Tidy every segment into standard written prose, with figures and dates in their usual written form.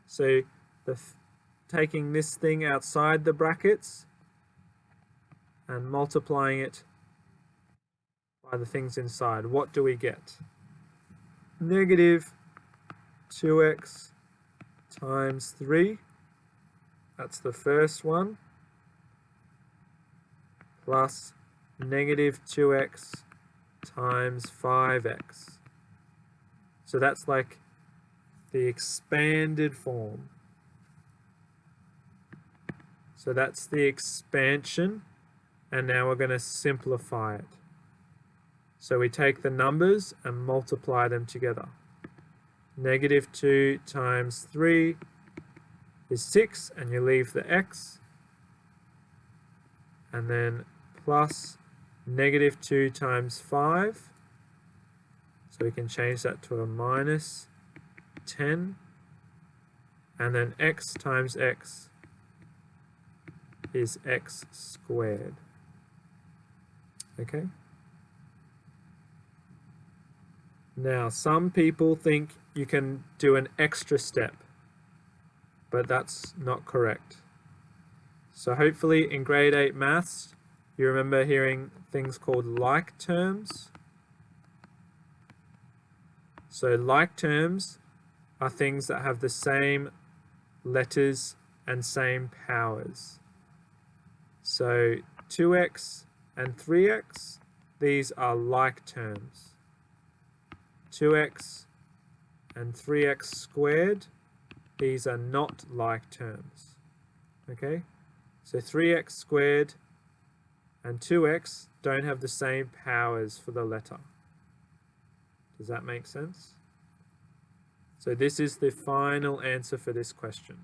So taking this thing outside the brackets and multiplying it by the things inside, what do we get? Negative 2x times 3, that's the first one, plus negative 2x times 5x. So that's like the expanded form. So that's the expansion, and now we're going to simplify it. So we take the numbers and multiply them together. Negative 2 times 3 is 6, and you leave the x. And then plus negative 2 times 5. So we can change that to a minus 10. And then x times x is x squared. Okay? Now, some people think you can do an extra step, but that's not correct. So hopefully in grade 8 maths, you remember hearing things called like terms. So like terms are things that have the same letters and same powers. So 2x and 3x, these are like terms. 2x and 3x squared, these are not like terms. Okay? So 3x squared and 2x don't have the same powers for the letter. Does that make sense? So this is the final answer for this question.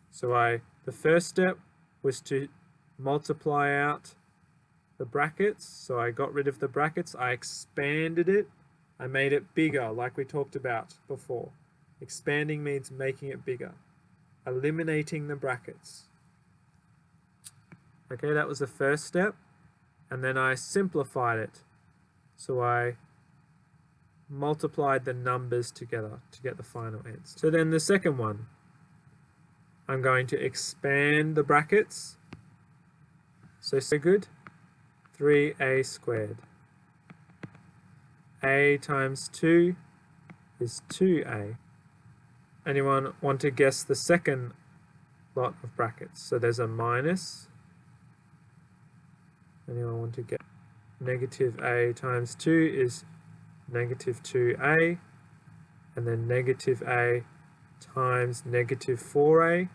So the first step was to multiply out the brackets. So I got rid of the brackets, I expanded it, I made it bigger like we talked about before. Expanding means making it bigger. Eliminating the brackets. Okay, that was the first step. And then I simplified it. So I multiplied the numbers together to get the final answer. So then the second one, I'm going to expand the brackets. So good. 3a squared. A times 2 is 2a. Anyone want to guess the second lot of brackets? So there's a minus. Anyone want to get negative a times 2 is negative 2a, and then negative a times negative 4a,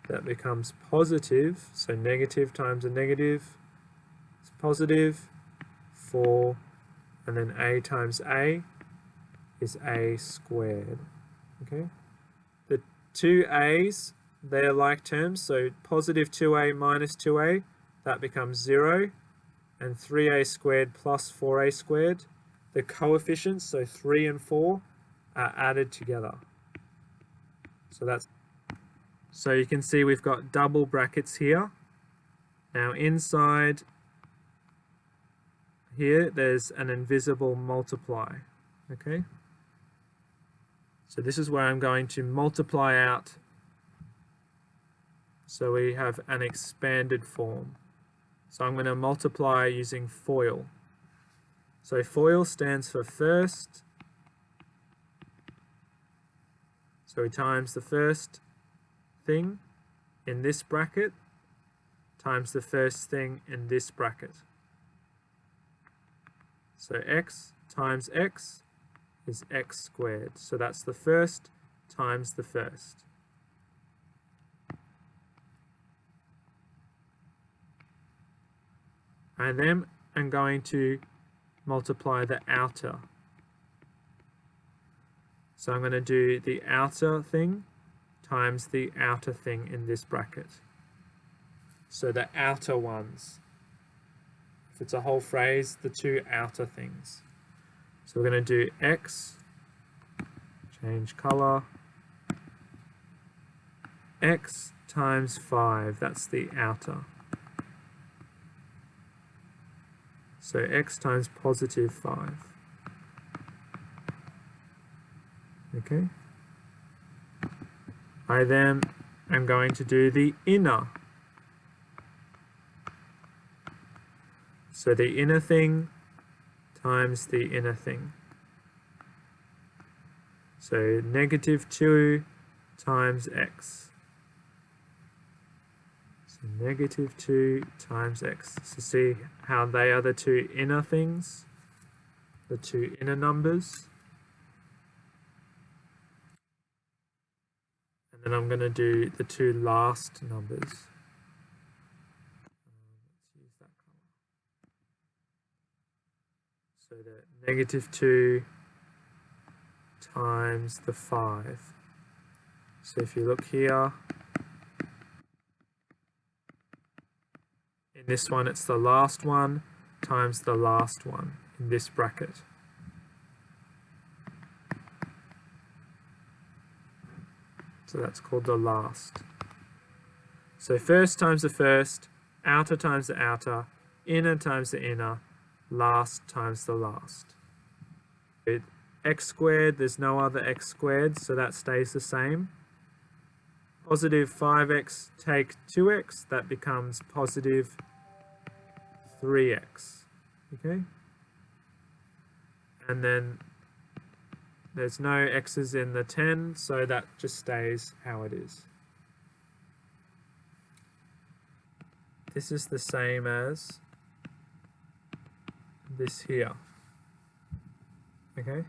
that becomes positive, so negative times a negative is positive, 4, and then a times a is a squared. Okay, the two a's, they're like terms, so positive 2a minus 2a, that becomes 0, and 3a squared plus 4a squared, the coefficients, so 3 and 4, are added together. So you can see we've got double brackets here. Now inside here, there's an invisible multiply. Okay? So this is where I'm going to multiply out. So we have an expanded form. So I'm going to multiply using FOIL. So FOIL stands for first. So we times the first thing in this bracket times the first thing in this bracket. So x times x is x squared. So that's the first times the first. And then I'm going to multiply the outer. So I'm going to do the outer thing times the outer thing in this bracket. So the outer ones. If it's a whole phrase, the two outer things. So we're going to do x, change color, x times 5, that's the outer. So x times positive 5. Okay. I then am going to do the inner. So the inner thing times the inner thing. So negative 2 times x. So negative 2 times x. So see how they are the two inner things, the two inner numbers. And then I'm going to do the two last numbers. Let's use that color. So the negative 2 times the 5. So if you look here, in this one it's the last one times the last one in this bracket. So that's called the last. So first times the first, outer times the outer, inner times the inner, last times the last. X squared, there's no other x squared, so that stays the same. Positive 5x take 2x, that becomes positive 3x. Okay? And then there's no x's in the 10, so that just stays how it is. This is the same as this here. Okay?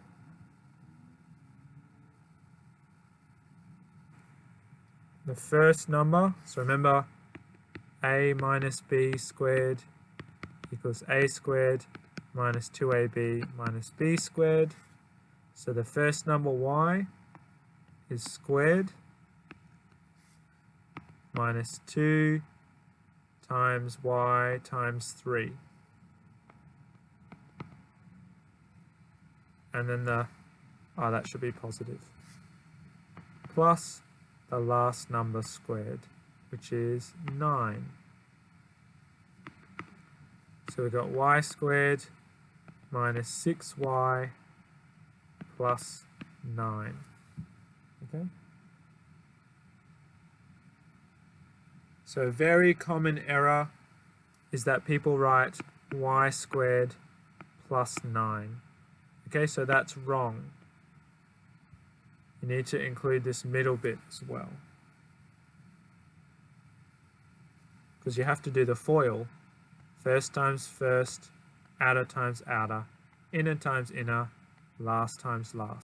The first number, so remember a minus b squared equals a squared minus 2ab minus b squared. So the first number y is squared minus 2 times y times 3. And then that should be positive. Plus the last number squared, which is 9. So we've got y squared minus 6y plus 9. Okay? So a very common error is that people write y squared plus 9. Okay, so that's wrong. You need to include this middle bit as well, because you have to do the FOIL. First times first, outer times outer, inner times inner, last times last.